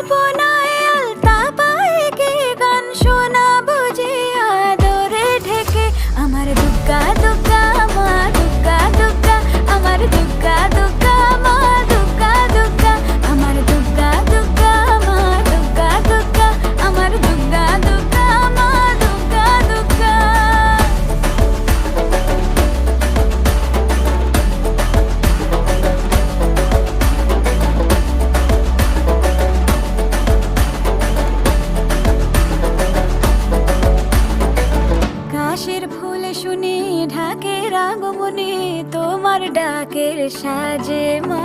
আলপনায় আলতা পায়ে কে গান শোনাবো যে আদরে ঢেকে। আমার দুগ্গা দুগ্গা মা দুগ্গা দুগ্গা, আমার দুগ্গা দুগ্গা মা দুগ্গা দুগ্গা, আমার দুগ্গা দুগ্গা মা দুগ্গা দুগ্গা, আমার দুগ্গা দুগ্গা মা দুগ্গা দুগ্গা। কাশের ফুল শুনে ঢাকের আগমনে তোমার ডাকের সাজে মা